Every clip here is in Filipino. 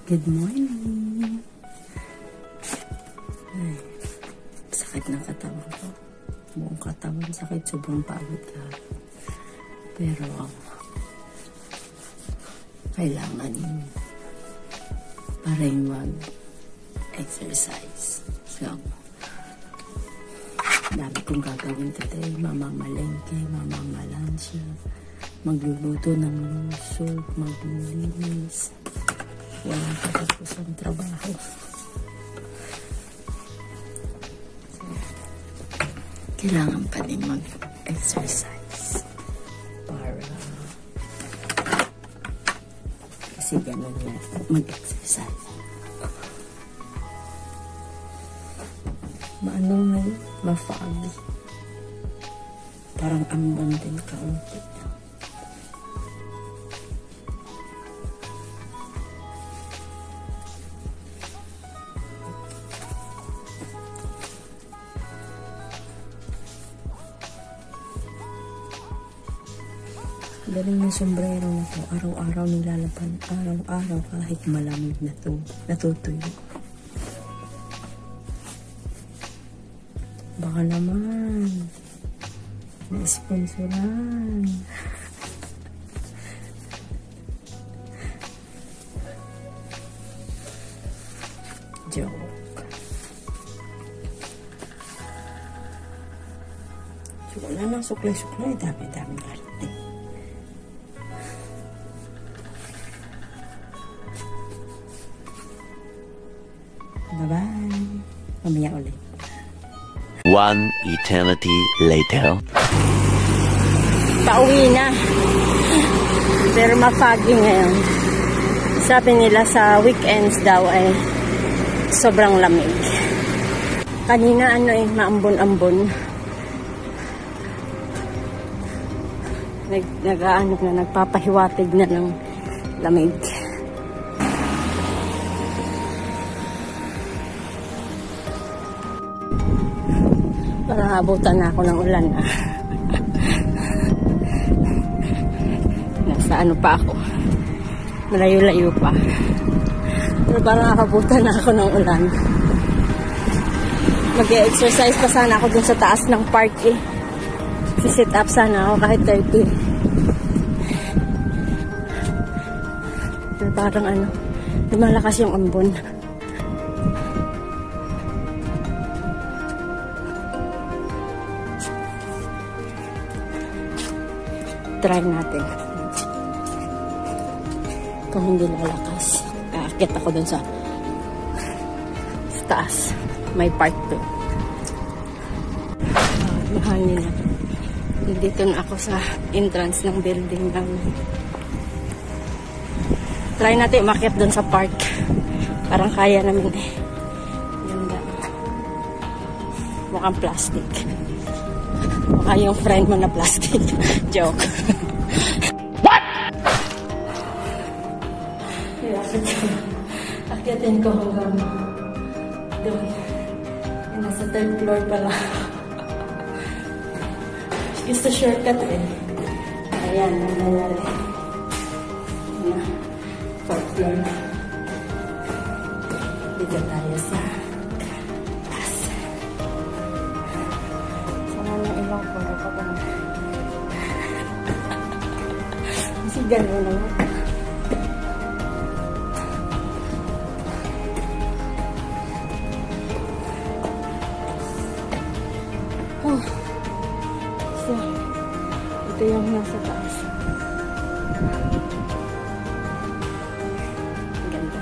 Good morning. Ay, sakit ng katawan ko. Buong katawan sakit. Sobrang pagod ka. Pero, kailangan pa rin mag-exercise. So, dami kong gagawin today. Mamamalengke, mamamalansya, magluluto ng soup, maglilinis. Walang patapos ang trabaho. So, kailangan pa din mag-exercise para kasi ganun nga mag-exercise. Maano ngayon? Ma-foggy. Parang ambon din kaunti. Galing ng sombrero na to. Araw-araw nilalaban. Araw-araw kahit malamig na to. Natutuyo. Baka naman. Na-sponsoran. Joke. So, wala nang suklay-suklay. Dami-dami arte. Bye-bye. Mamaya ulit. One eternity later. Pauwi na. Pero ma-foggy ngayon. Sabi nila sa weekends daw ay sobrang lamig. Kanina maambon-ambon. Nagpapahiwatig na ng lamig. Parang abutan na ako ng ulan. Nasa ano pa ako. Malayo-layo pa. Pero parang nakabutan na ako ng ulan. Mag-exercise pa sana ako dun sa taas ng park eh. Si-sit up sana ako kahit 30. Pero parang lumalakas yung ambon. Try natin. Kung hindi lalakas, aakyat ako dun sa taas. May park doon. Mahangin na. Dito na ako sa entrance ng building namin. Try natin umakyat dun sa park. Parang kaya namin eh. Ganda. Mukhang plastic. Mukha yung friend mo na plastic. Joke. What? Akyatin ko hanggang doon. Nasa 3rd floor pala. Gusto shortcut eh. Ayan, nangyayari. 4th floor na. Dito tayo sa taas. Ilang po na pa ba? Kasi gano'n naman. Oh. So, ito yung nasa taas. Ganda.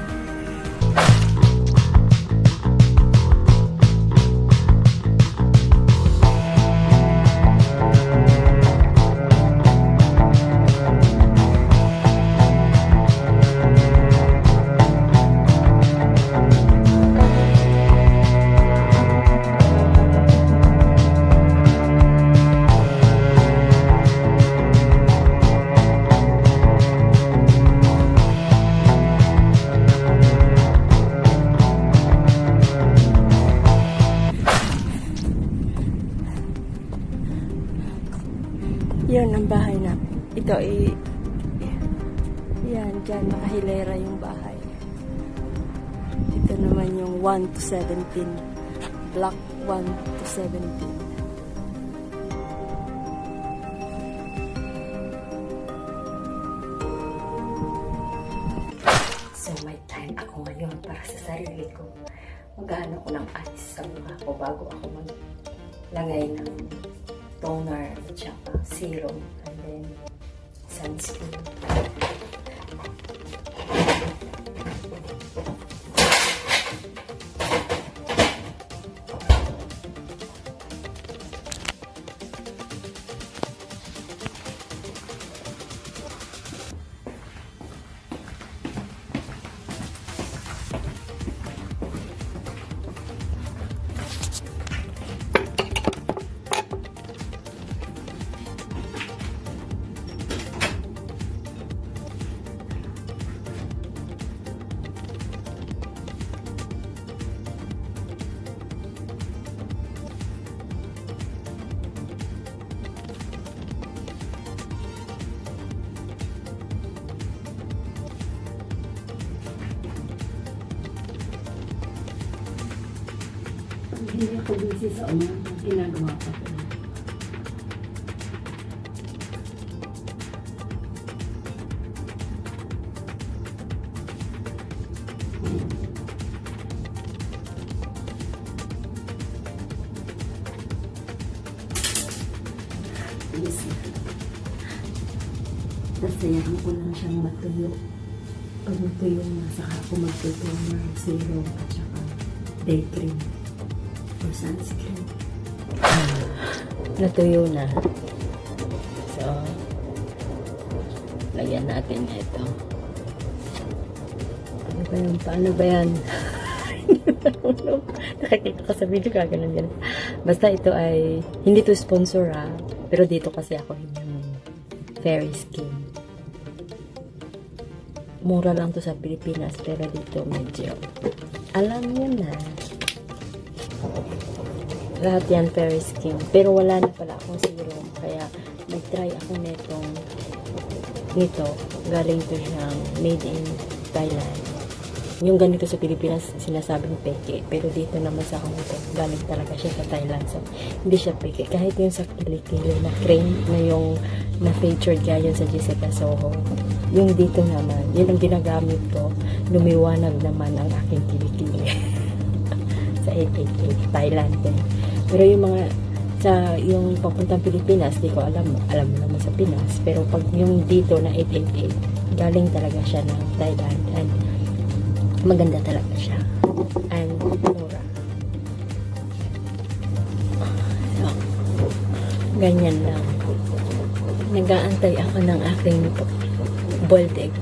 Yan ang bahay namin. Ito ay yan, dyan nakahilera yung bahay. Ito naman yung 1 to 17. Block 1 to 17. So, may time ako ngayon para sa sarili ko. Maghanap ko ng ice sa mukha ko bago ako maglagay ng toner at saka serum and then sunscreen. Hindi ako busy sa ginagawa ko. Nasayahan ko lang siyang matuyo. Pag matuyo na, saka ako magtutoner, serum at saka day cream. Sunscreen. Natuyo na. So, lagyan natin ito. Ano ba yan? Paano ba yan? Nakikita ko sa video kaganon yan. Basta ito ay, hindi to sponsor pero dito kasi ako yung Fairy Skin. Mura lang to sa Pilipinas, pero dito medyo alam nyo na. Lahat yan Fairy Skin. Pero wala na pala akong serum. Kaya nag-try ako nito. Galing to siyang made in Thailand. Yung ganito sa Pilipinas, sinasabing peke. Pero dito naman sa kanito, galing talaga siya sa Thailand. So, hindi siya peke. Kahit yung sa kilikili na cream na yung na-featured kaya yun sa Jessica Soho. Yung dito naman, yun ang ginagamit ko. Lumiwanag naman ang aking kilikili. Sa 888, Thailand din. Pero yung mga yung papuntang Pilipinas, di ko alam mo naman sa Pinas. Pero pag yung dito na 888, galing talaga siya ng Thailand. And maganda talaga siya. And mura. So, ganyan lang. Nag-aantay ako ng aking boiled egg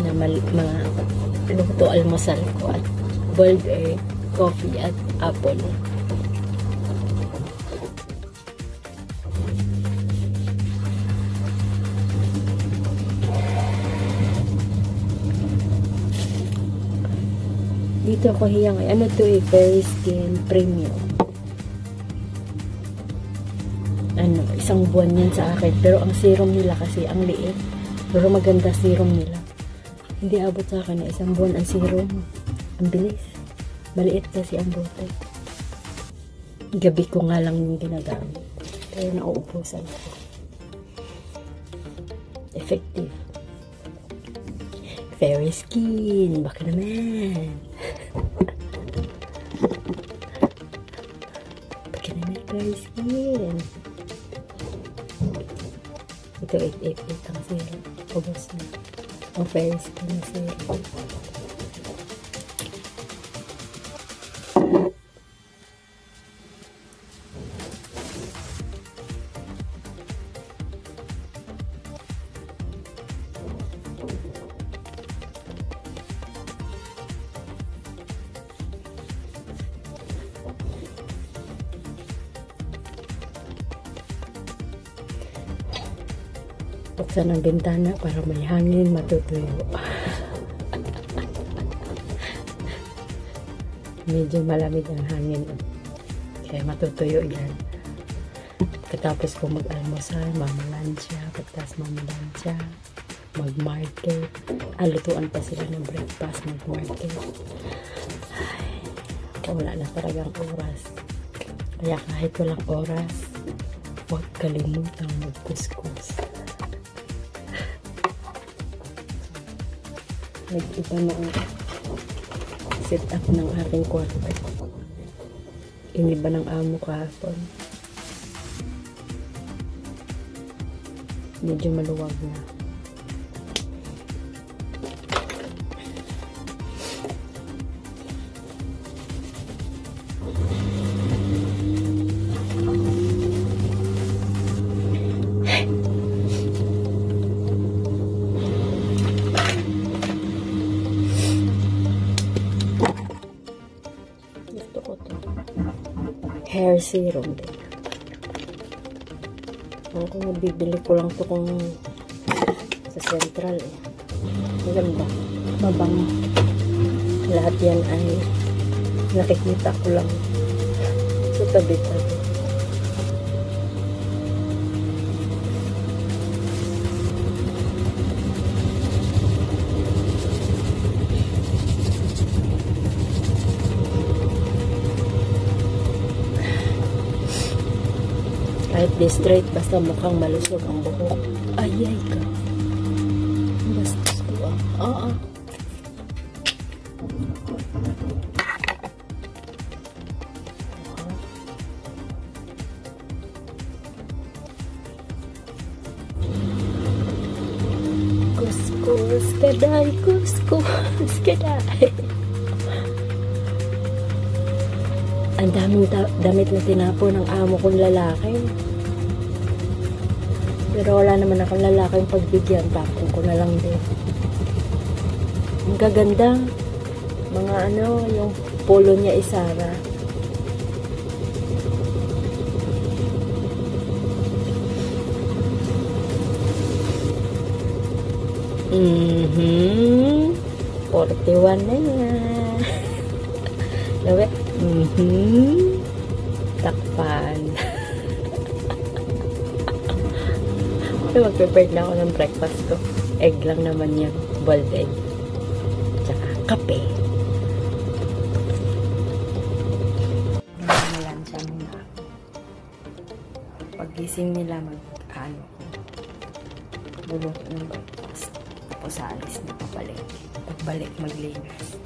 na mga luto almusal ko at boiled egg, coffee at apple. Dito ako hiyang ay ano to Fairy Skin Premium. Ano, 1 buwan yan sa akin. Pero ang serum nila kasi ang liit. Pero maganda serum nila. Hindi abot sa akin na 1 buwan ang serum. Ang bilis. Maliit kasi ang bote. Gabi ko nga lang yung ginagamit. Pero nauubusan ko. Effective. Fairy Skin. Baka naman. Baka naman Fairy Skin. Ito 888 ang serum. Ubos na. Ang Fairy Skin na serum. Buksan ang bintana para may hangin, matutuyo. Medyo malamig ang hangin. Kaya matutuyo yan. Pagkatapos ko mag-almusal, mamalansya. Pagkatapos mamalansya, mag-market. Lutuan pa sila ng breakfast, mag-market. Ay, wala na talagang oras. Kaya kahit walang oras, huwag kalimutang magkuskus. Nag-iba na ang set up ng aking kwarto. Iniba ng amo kahapon. Medyo maluwag na. Gusto ko to. Hair serum din. Ako nabibili ko lang to kung sa Central eh. Maganda. Mabango. Lahat yan ay nakikita ko lang sa tabi-tabi. Kahit di straight, basta mukhang malusog ang buhok. Ayay ka. Bastos ko ah. Kuskus kaday, kuskus kaday. Ang daming damit na tinapo ng amo kong lalaki. Pero wala naman akong lalaking pagbigyan. Tapon ko na lang din. Ang gaganda. Mga yung polo niya Isara. Mhm. 41 na yan. Lawe. Takpan. So, mag-prepare na ako ng breakfast ko. Egg lang naman yan. Boiled egg. Tsaka kape. Malansya muna. Pag-gising nila, mag-ano ko. Buluto ng breakfast. Tapos alis na pabalik. Pagbalik, maglinis.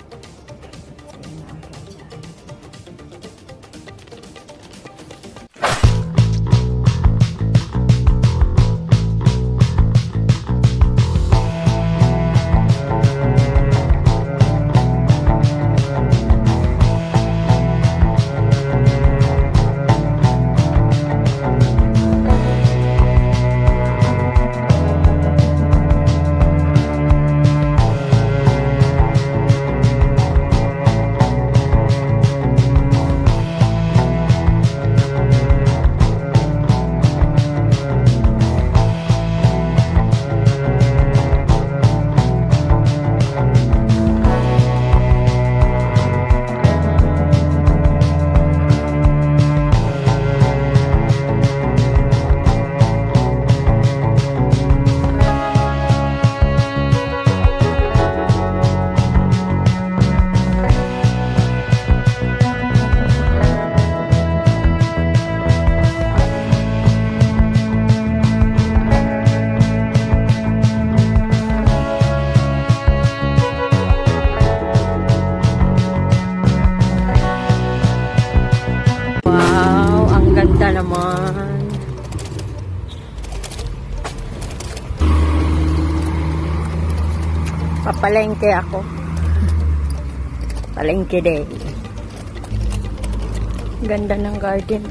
Naman. Papalengke ako. Palengke day. Ganda ng garden.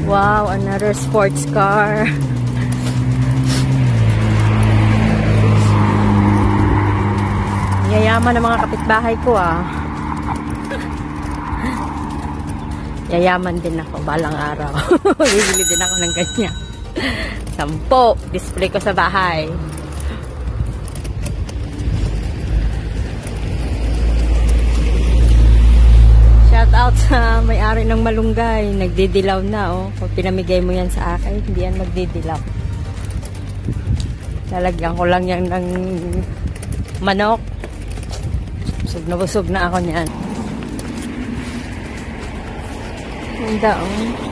Wow, another sports car. Yayaman ng mga kapitbahay ko ah. Yayaman din ako balang araw. Bibili din ako ng ganyan. 10. Display ko sa bahay. Shout out sa may-ari ng malunggay. Nagdidilaw na, oh. Kung pinamigay mo yan sa akin, hindi yan magdidilaw. Lalagyan ko lang yan ng manok. Busog na ako niyan. Ganda, oh.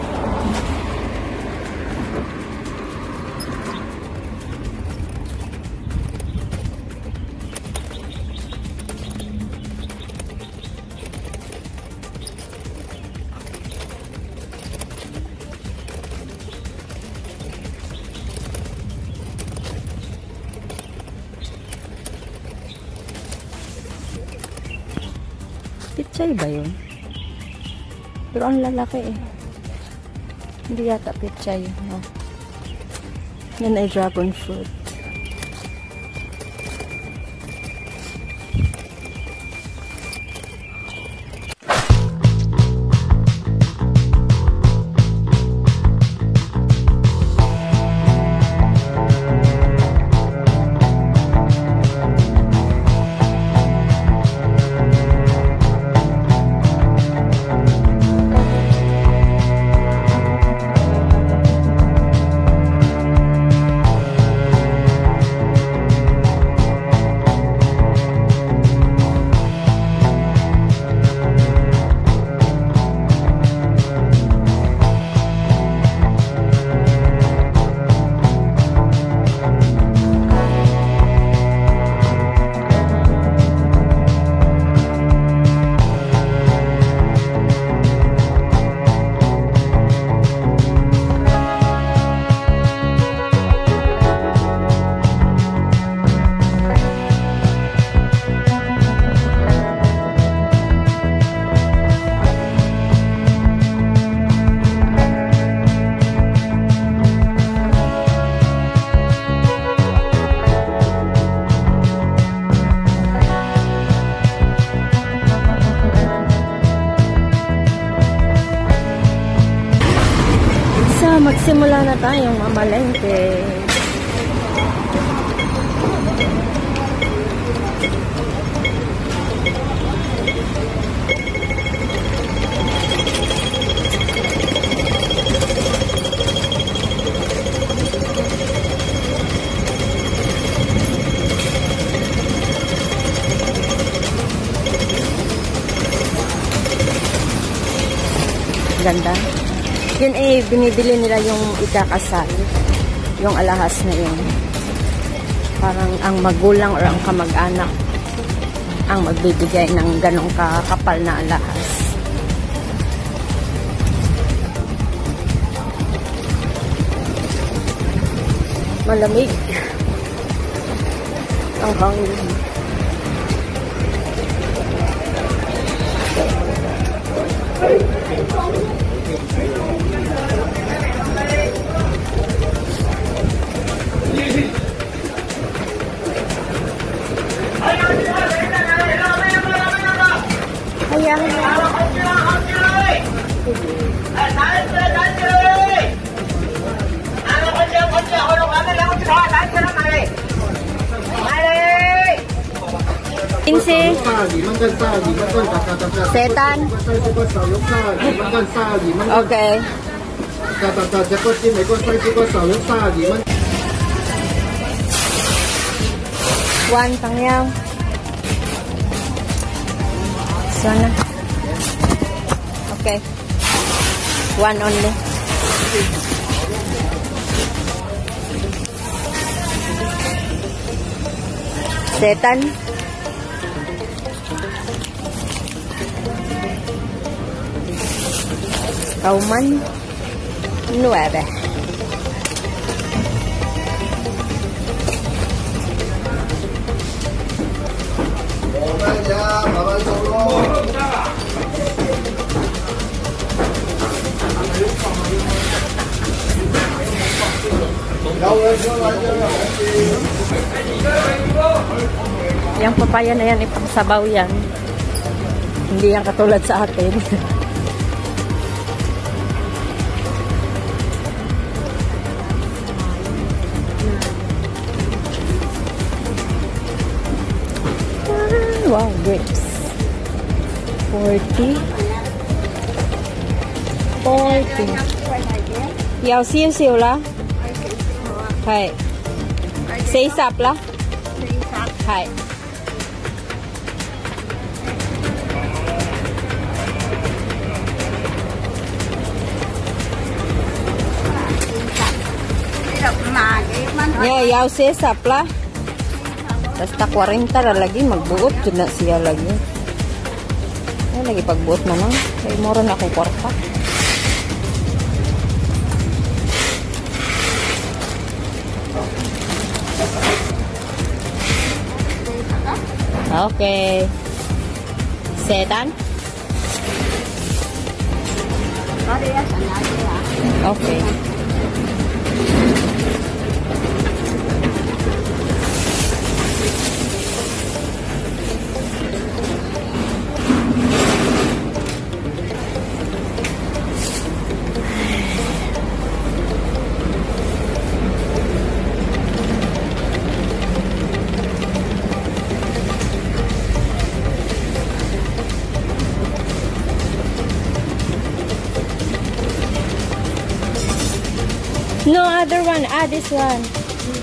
Pichay ba yun? Pero ang lalaki eh. Hindi yata pichay. No? Yan ay dragon fruit. Magsimula na tayong mamalengke. Ganda. Yun eh, binibili nila yung ikakasal. Yung alahas na yun. Parang ang magulang or ang kamag-anak ang magbibigay ng ganong kakapal na alahas. Malamig. Ang hangin. Insi setan. Okay. One pangyang. Sana. Okay. One only. Setan. Kauman 9. Yang papaya na yan, ipangsabaw yan. Hindi yan katulad sa atin. Wow, grapes. 40. 40有少少啦，係40啦，係。有40lah. Basta 40 na lagi magbuot jud na siya lagi. Ay lagi pagbuot man lang. Kay mura na akong kwarta. Okay. Setan? Okay. No other one. This one.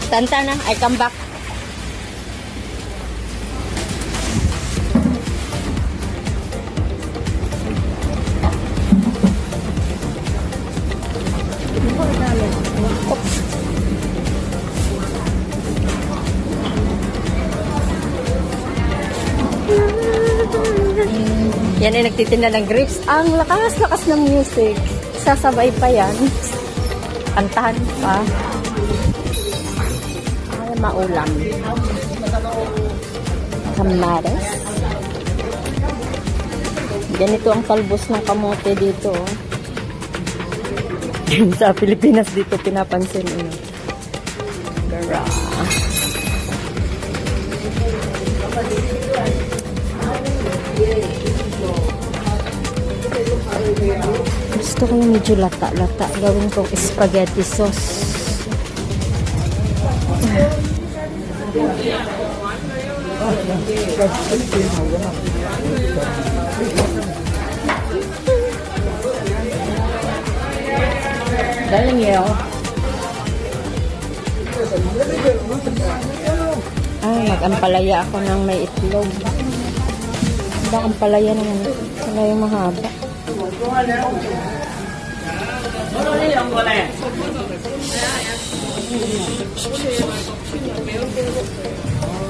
Tantana, I come back. Oops. Yan ay nagtitinda ng grapes. Ang lakas-lakas ng music. Sasabay pa yan. Kantahan pa. Ay, maulam. Kamares. Ganito ang talbos ng kamote dito. Sa Pilipinas dito pinapansin. Gara. Gusto ko yung medyo lata-lata. Gawin kong spaghetti sauce. Galing yun. Ay, mag-ampalaya ako ng may itlog. Mag-ampalaya naman. Sala yung mahaba.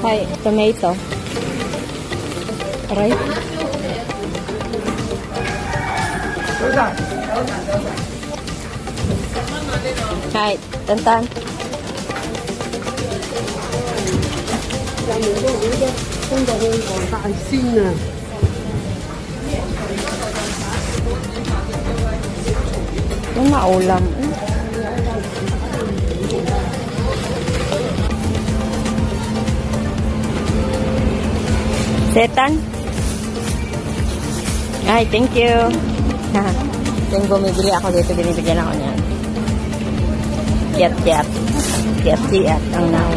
Hi, tomato. Right? Hi, tantan. Yung maulam. Setan? Ay, thank you. Yung bumibili ako dito, binibigyan ako niyan. Kiat-kiat. Kiat-kiat ang now.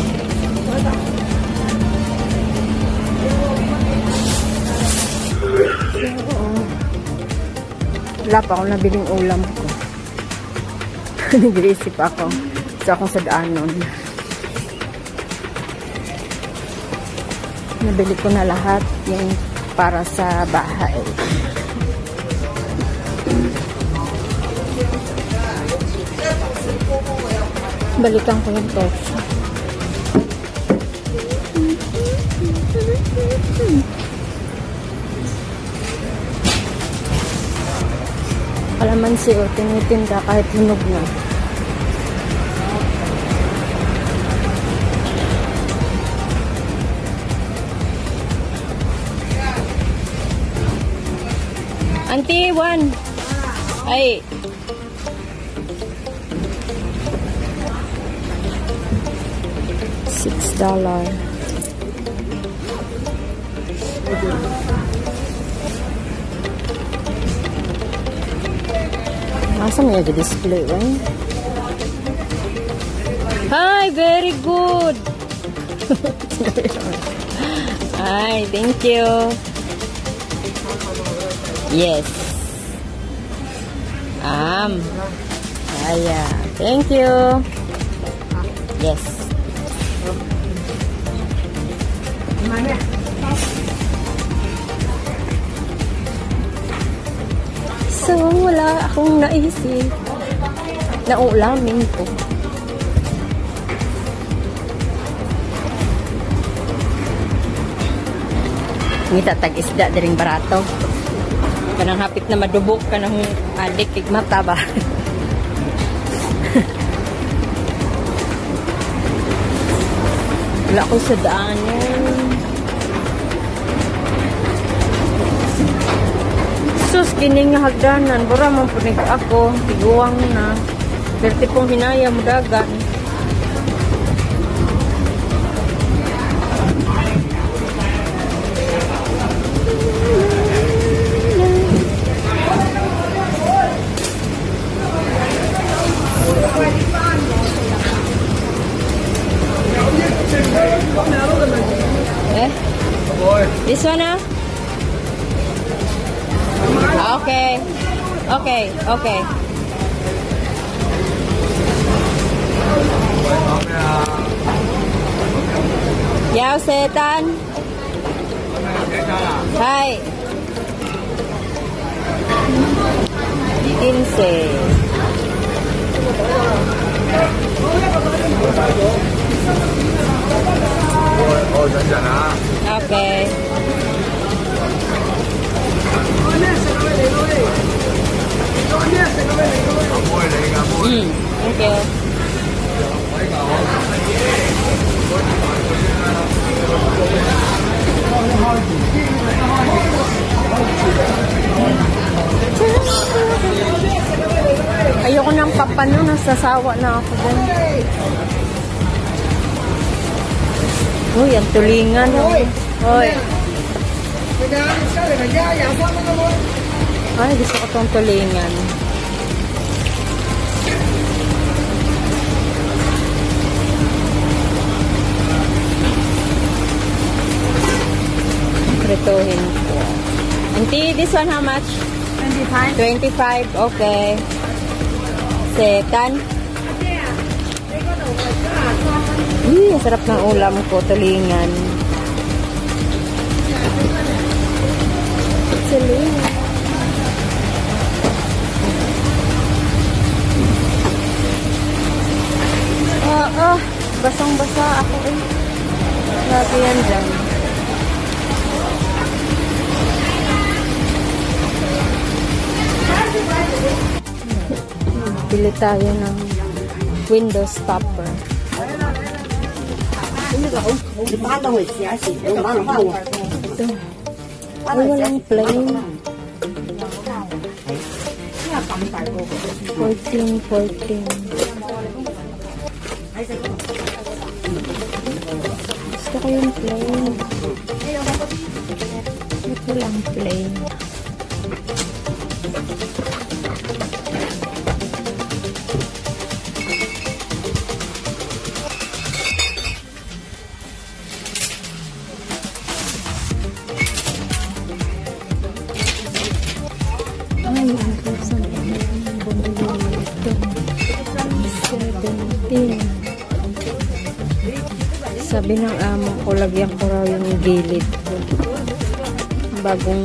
Wala pa ako nabiling ulam ko. Nag-iisip ako. Gusto akong sa daanon. Nabili ko na lahat yung para sa bahay. Balikan ko yung tofu. Kalamansi o tinitinda kahit hinog na. Auntie, one. Ay. $6. Masa may nag-display ba? Hi, very good. Hi, thank you. Yes. Ayan. Thank you. Yes. So, wala akong naisip na ulamin ko. Ngita tag-isda diring barato. Kanang hapit na madubok, kanang adik mata ba? Wala ko sa daanan. Sus, kining hagdanan. Bura man punig ako. Tiguang na. Berti pong hinaya mo dagan. This one now? Okay. Okay. Okay. Yao setan. Hai. 15. Okay. Thank you. Ayoko ng papano, nasasawa na ako dun. Uy, ang tulingan. Uy. Ay, gusto ko itong tulingan. Prituhin ko. Auntie, this one how much? 25. 25, okay. Setan. Ang sarap ng ulam ko, tulingan. Tulingan. Basang-basa ako eh. Lagi yan dyan. Bili tayo ng window stopper. Ito. Ay, walang plain. 14. Gusto ko yung plain. Ito lang plain. Sabi ng amo ko, lagyan ko raw yung gilid ko. Bagong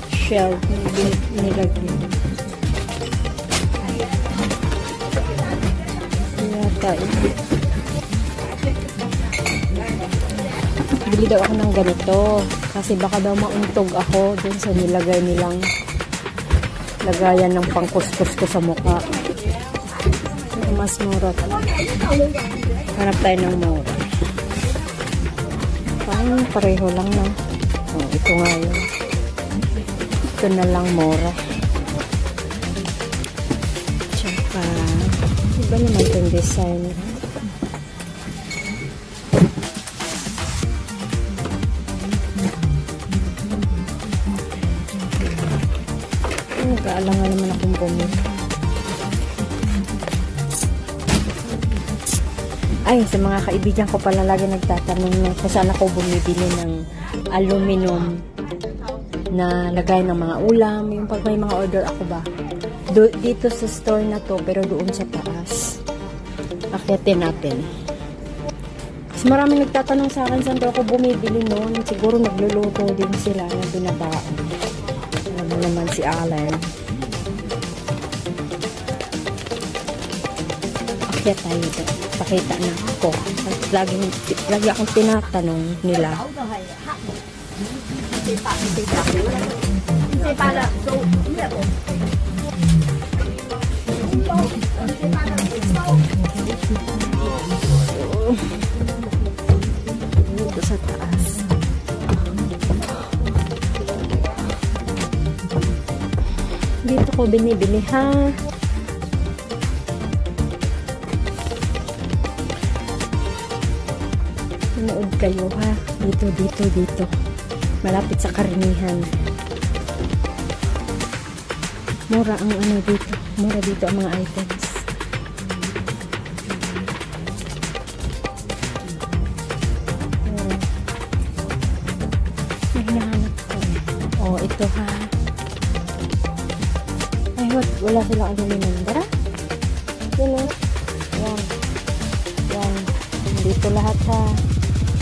shelf nilagyan. Yata ito. Bili daw ako ng ganito. Kasi baka daw mauntog ako dun sa nilagay nilang lagayan ng pangkuskus ko sa mukha. Mas mura. Hanap tayo ng mura. Parang pareho lang na. Oh, ito nga yun. Ito na lang mura. Tsaka iba naman itong design. Nag-aalangan naman akong bumili. Ay, sa mga kaibigan ko pala lagi nagtatanong na kung saan ako bumibili ng aluminum na lagay ng mga ulam. Yung pag may mga order ako ba, dito sa store na to, pero doon sa taas. Akyatin natin. Kasi maraming nagtatanong sa akin saan ako bumibili noon. Siguro nagluluto din sila na binabaon. Alam mo naman si Alan. Akyat tayo doon. Pakita na ako. Lagi akong tinatanong nila. Dito sa taas. Dito ko binibili, ha? Manood kayo, ha? Dito. Malapit sa karnihan. Mura ang ano dito. Mura dito ang mga items. May hinahanap ko. Oh, ito, ha? Ay, wala silang aluminum. Tara. Yan, oh. Yan. Dito lahat, ha?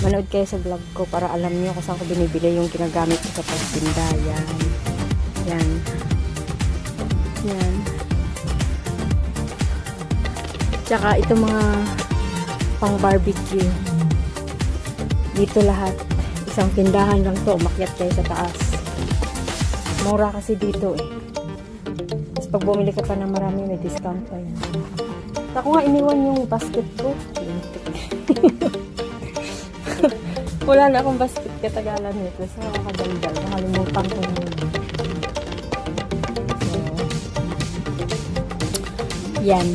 Manood kayo sa vlog ko para alam niyo kung saan ko binibili yung ginagamit ko sa pagtinda. Yan. Tsaka ito mga pang barbecue. Dito lahat. Isang tindahan lang to. Umakyat kayo sa taas. Mura kasi dito eh. Tapos pag bumili ka pa ng marami, may discount pa yan. Ako nga iniwan yung basket ko. Wala na akong basket katagalan nito. So, nakadaldal. Nakalimutan ko yun. So, yan.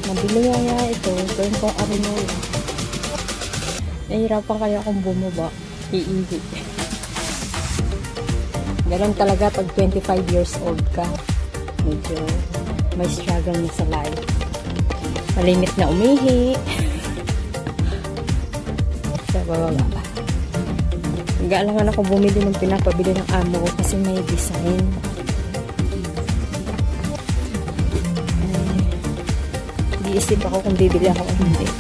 Nabili nga ito. Gawin ko arinola. Nahihirapan kaya akong bumaba. Iihi. Ganun talaga pag 25 years old ka. Medyo may struggle na sa life. Malimit na umihi. Sa bababa pa. Nag-aalangan ako bumili ng pinapabili ng amo ko kasi may design. Iisip ako kung bibili ako o hindi.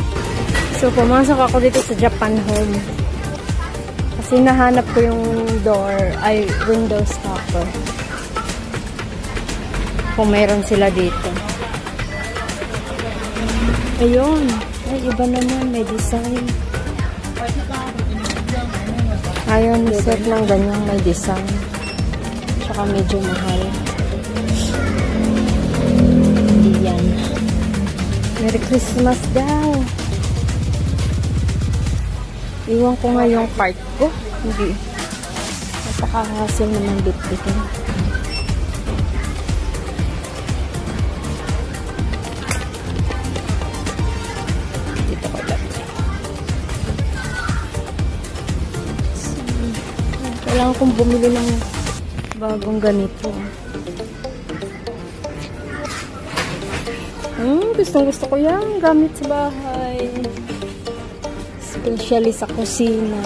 So, pumasok ako dito sa Japan Home. Kasi nahanap ko yung window stopper. Kung meron sila dito. Ayun. Ay, iba naman. May design. Ayun, set ng ganyang may design. Tsaka medyo mahal. Hindi yan. Merry Christmas daw. Iwan ko nga yung part ko. Hindi. Napaka-hassle naman bit-bitin. Dito ko lang. Kailangan kong bumili ng bagong ganito. Gusto ko yan. Gamit sa bahay. Especially sa kusina.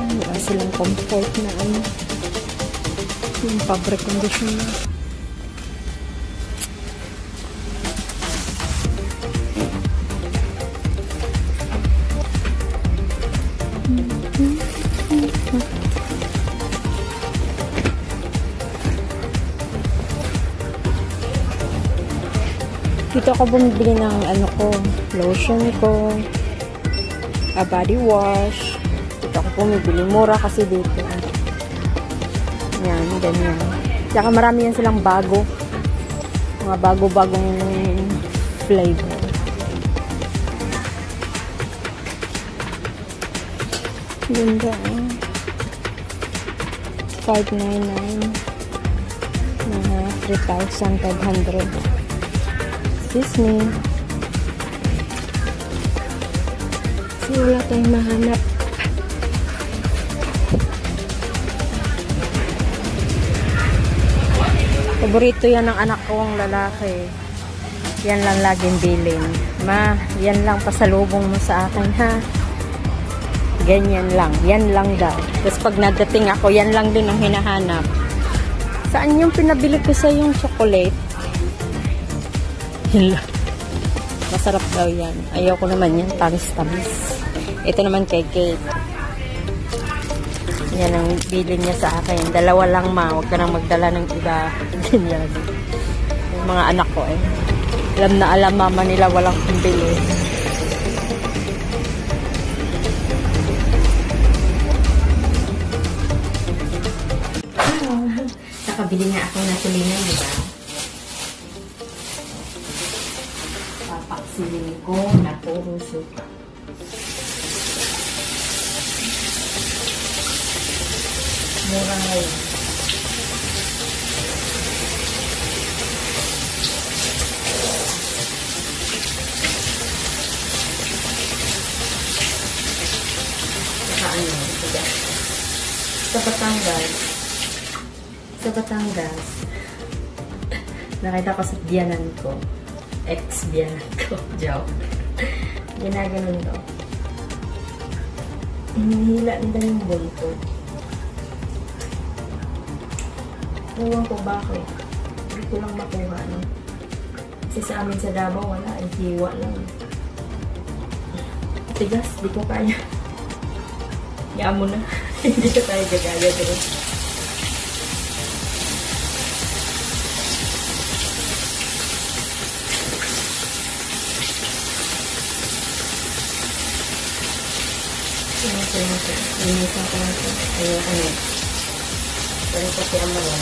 Wala silang comfort na ano. Yung fabric conditioner. Dito ako bumibili ng lotion ko, body wash. Dito ako bumibili. Mura kasi dito. Yan, ganyan. Tsaka marami yan silang bago. Mga bago-bagong flavor. Ganda eh. $5.99. Mga 3,500. Excuse me. Kasi wala tayong mahanap. Paborito yan ng anak kong lalaki. Yan lang laging bilin. Ma, yan lang pasalubong mo sa akin, ha? Ganyan lang. Yan lang daw. Tapos pag nadating ako, yan lang din ang hinahanap. Saan yung pinabili ko sa yung chocolate? Masarap daw yan. Ayoko naman yan. Tamis-tamis. Ito naman kay Kate. Yan ang bilin niya sa akin. Dalawa lang, ma. Huwag ka nang magdala ng iba. Ganyan. Yung mga anak ko eh. Alam na alam mama nila walang pambili. Nakabili nga ako na tulingan, di ba? Papaksilin ko na puro suka. Mura ngayon. Saka ano, sa Batangas, nakita ko sa biyanan ko, ex-biyanan ko, joke. Ginaganon ko. Hinihila nila yung bunto. Ewan ko bakit. Hindi ko lang makuha, no? Kasi sa amin sa Davao, wala. Ay, hiwa lang. Tigas, di ko kaya. Yaan mo na. Hindi ka tayo gagaya doon. Linisan ko lang ito. Ayoko na. Pero kasi ang mga.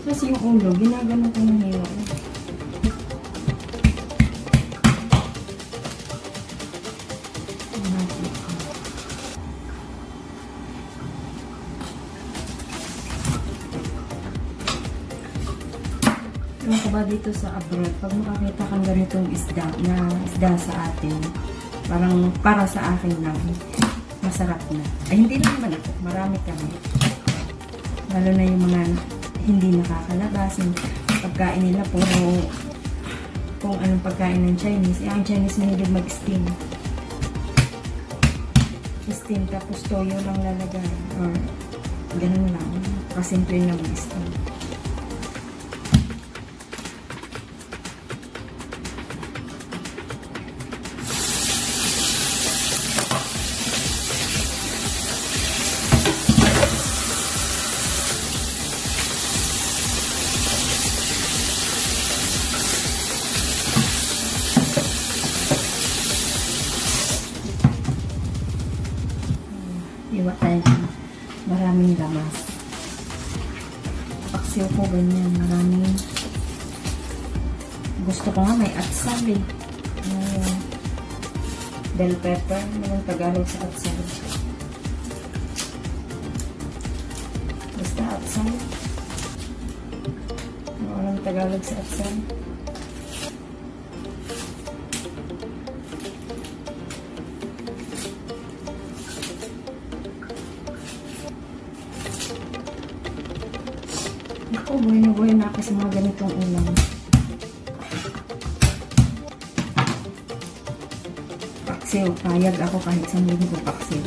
Kasi yung ulo, ginagano ko ng hiwa. Ewan ko ba dito sa abroad, pag makakita kang ganitong isda sa atin, parang para sa akin lang, masarap na. Ay, hindi lang naman ako, marami kami. Lalo na yung mga hindi nakakalabas, yung pagkain nila puro kung anong pagkain ng Chinese. Ang Chinese mahilig mag-steam. Steam, tapos toyo lang lalagay. Or ganun lang. Kasimple lang mag-steam. Iwa tayo maraming gamas. Paksiw ko ganyan, maraming. Gusto ko nga may atsal eh. Bell pepper, naman Tagalog sa atsal. Basta atsal. Walang Tagalog sa atsal. Ako, buhay na ako sa mga ganitong ulam. Paksiw. Payag ako kahit isang linggo paksiw.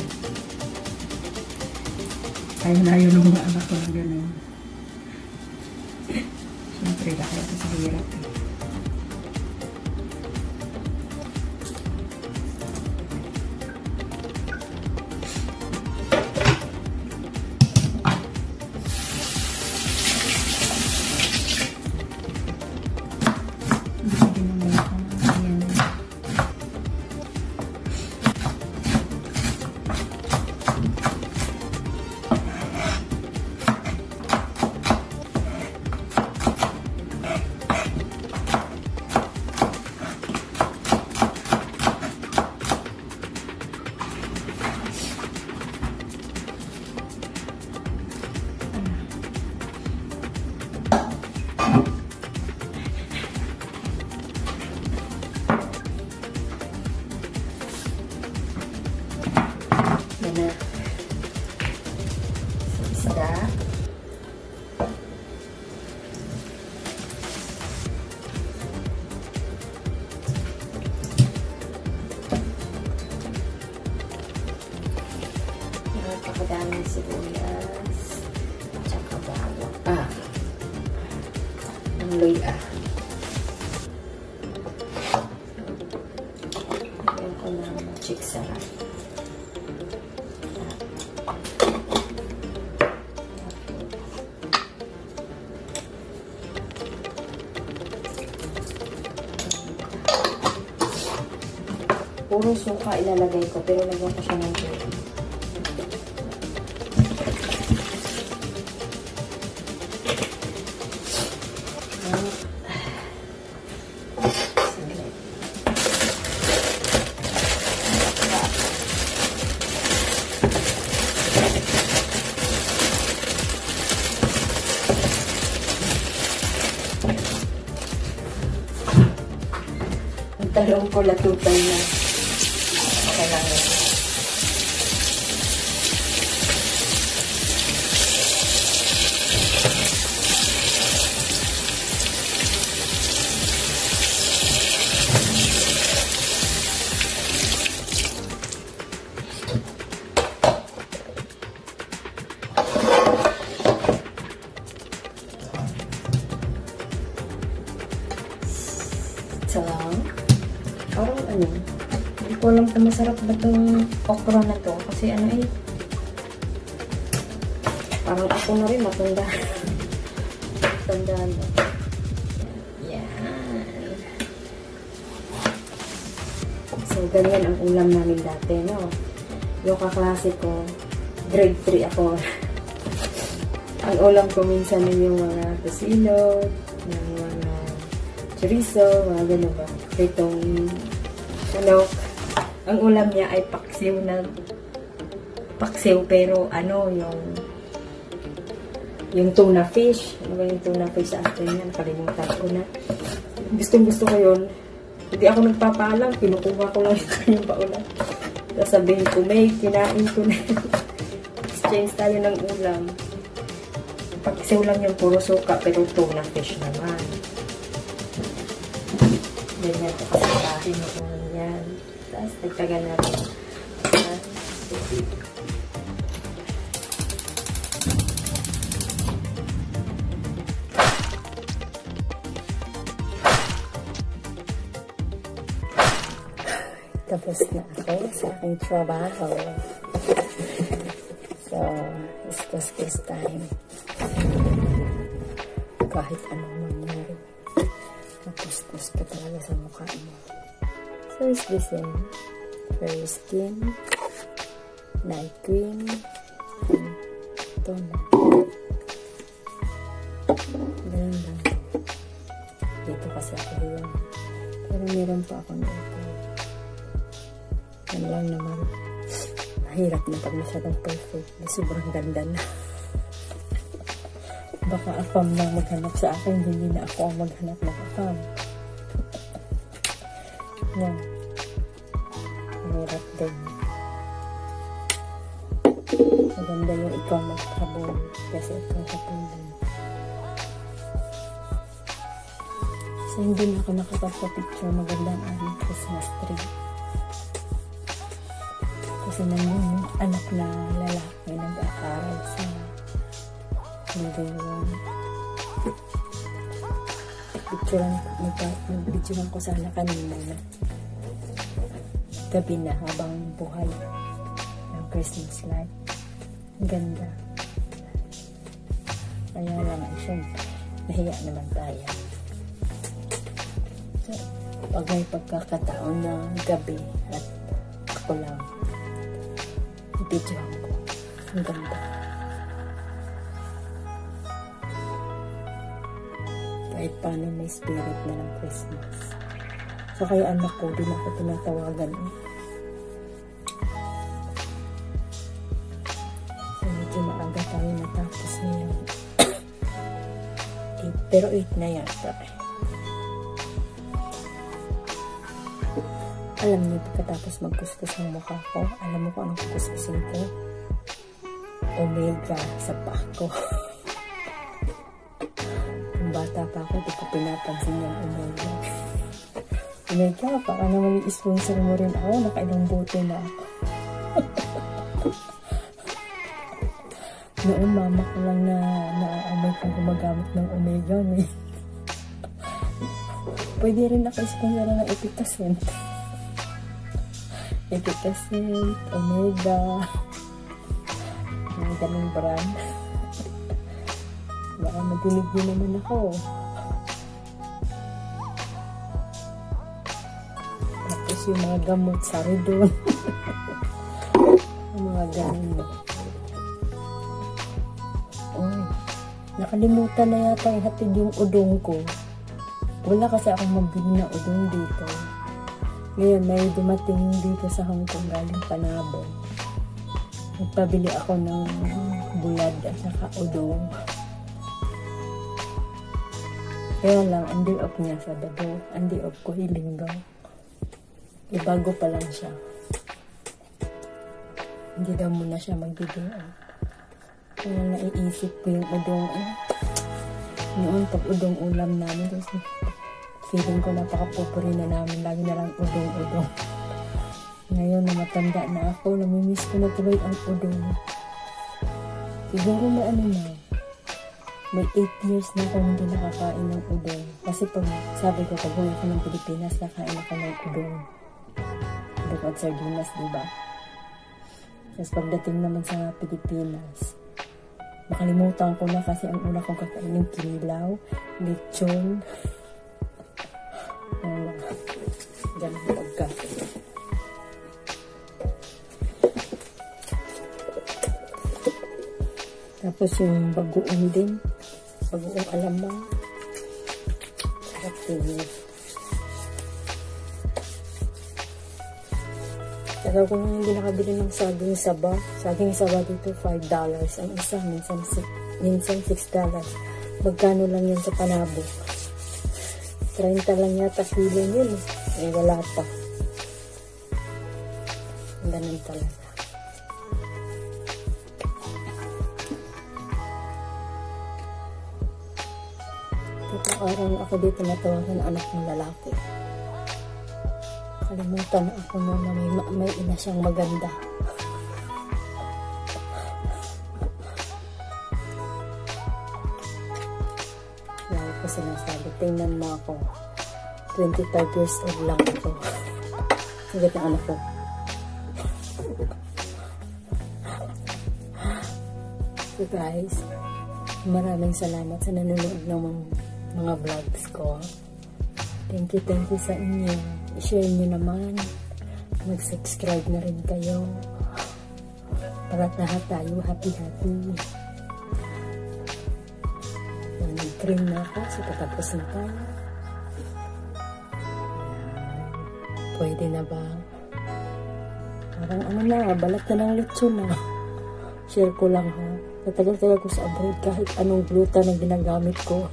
Ayaw na yun ng mga anak ko na gano'n. Siyempre, dahil ako sa hirap eh. ang luya. Lagyan ko ng chick sarap. Puro suka ilalagay ko, pero lagyan ko siya ng tubig. Ang talong ko latutay na. Okay lang yun. So, parang ano, hindi ko alam kung masarap ba itong okra na to. Kasi ano eh, parang ako na rin matanda. Matanda na. Yan. So, ganyan ang ulam namin dati, no? Yung kaklase ko, grade 3 ako. Ang ulam ko minsan yung mga tocino, yung mga chorizo, mga gano'n ba? Itong manok. Ang ulam niya ay paksiw na paksiw, pero ano, yung tuna fish. Ano ba yung tuna fish sa atin yan? Nakalimutan ko na. Gustong-gusto ko yun. Hindi ako nagpapaalam. Kinukuha ko lang yung paulam. Tapos sabihin ko, may kinain ko na. Exchange tayo ng ulam. Paksiw lang yung puro suka, pero tuna fish naman. Ganyan ko kasi tayo noon yan. Tapos nagtagal natin. Tapos na ako sa aking trabaho. So, it's this time. Kahit anong mangyari, makuskus ka talaga sa mukha mo. So, it's the same. For your skin, night cream, and toner. Ganun lang. Dito kasi ako yun. Pero meron pa ako nito. Yan lang naman. Mahirap na pag masyadong perfect. Sobrang ganda na. Baka afam na maghanap sa akin. Hindi na ako ang maghanap ng afam. Yan. Mahirap din. Maganda yung ikaw magkabon. Kasi ikaw kapon din. So, hindi na ako nakapagpa-picture. Maganda ang aming Christmas tree. Kasi nandun yung anak na lalaki nag-aaral sa Nagayawang. Nag-picturean ko sana kanina na gabi na habang buhay ng Christmas light. Ang ganda. Kaya lang, syempre, nahiya naman tayo. So, pag may pagkakataon na gabi at ako lang, i-videoan ko. Ang ganda. Kahit paano may spirit na ng Christmas. So, kaya anak ko, din ako tinatawagan. So, medyo maaga tayo natapos ngayon. Pero 8 na yata. Alam niyo, pagkatapos magkuskus ng mukha ko, alam mo kung anong kukuskusin ko? Omega sa paa ko. Kung bata pa ako, di ko pinapansin yung Omega. Omega, baka naman i-sponsor mo rin ako, nakailang bote na ako. Noon, mama ko lang na naaamay kong gumagamit ng Omega. Pwede rin naka-sponsor ng Epicacent. Epicacent, Omega. Mga ganung brand. Baka madinig nyo naman ako. Tapos yung mga gamot, Saridon. Yung mga ganun. Uy, nakalimutan na yata ihatid yung udong ko. Wala kasi akong mabili na udong dito. Ngayon, may dumating dito sa Hong Kong galing Panabo. Nagpabili ako ng bulad at saka udong. Kaya lang, ang day off niya sa Sabado. Ang day off ko, Linggo. Bago pa lang siya. Hindi daw muna siya mag-day off. Kaya naiisip ko yung udong. Noon, pag udong ulam namin, feeling ko napaka-pupuri na namin. Lagi na lang udong-udong. Ngayon na matanda na ako, namimiss ko na tuloy ang udong. Siguro may ano na. May 8 years na ako hindi nakakain ng udong. Kasi pag sabi ko, pag uwi ko ng Pilipinas, nakain ako ng udong. Udong at sardinas, diba? Tapos pagdating naman sa Pilipinas, makalimutan ko na kasi ang una kong kakainin kinilaw, lechon. Ganun pagkain. Tapos yung bagoong din. Bagoong alamang. Sarap din. Saka kung hindi nakabili ng saging saba. Saging saba dito $5. Ang isa, minsan $6. Magkano lang yan sa Panabo? 30 lang yata kilo yun. Eh, wala pa. Ganun talaga. Itong araw na ako dito natawagan ng anak ng lalaki. Kalimutan na ako na may ina siyang maganda. Lagi ko sinasabi, tingnan mo ako. 25 years old lang ako. Sagot ng anak ko. So guys, maraming salamat sa nanonood ng mga vlogs ko. Thank you sa inyo. I-share nyo naman. Mag-subscribe na rin kayo. Para lahat tayo happy. Nag-cream na ako. So patapos na tayo. Pwede na ba? Parang ano na, balat na ng lechon na. Share ko lang ha. Matagal-tagal ko sa abroad kahit anong glutan ang ginagamit ko.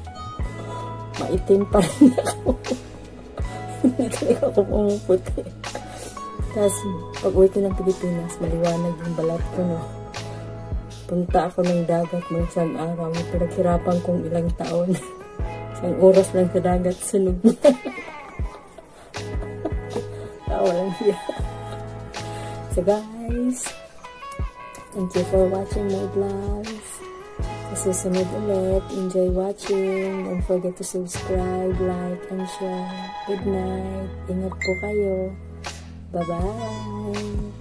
Maitim pa rin ako. Hindi talaga ako pumuputi. Tapos, pag uwi ko ng Pilipinas, maliwanag yung balat ko, no. Punta ako ng dagat ng isang araw. Pinaghirapan kong ilang taon. Isang oras lang sa dagat, sunog na. Walang hiya. So guys, thank you for watching my vlogs. Sa susunod ulit, enjoy watching. Don't forget to subscribe, like, and share. Good night. Ingat po kayo. Bye-bye.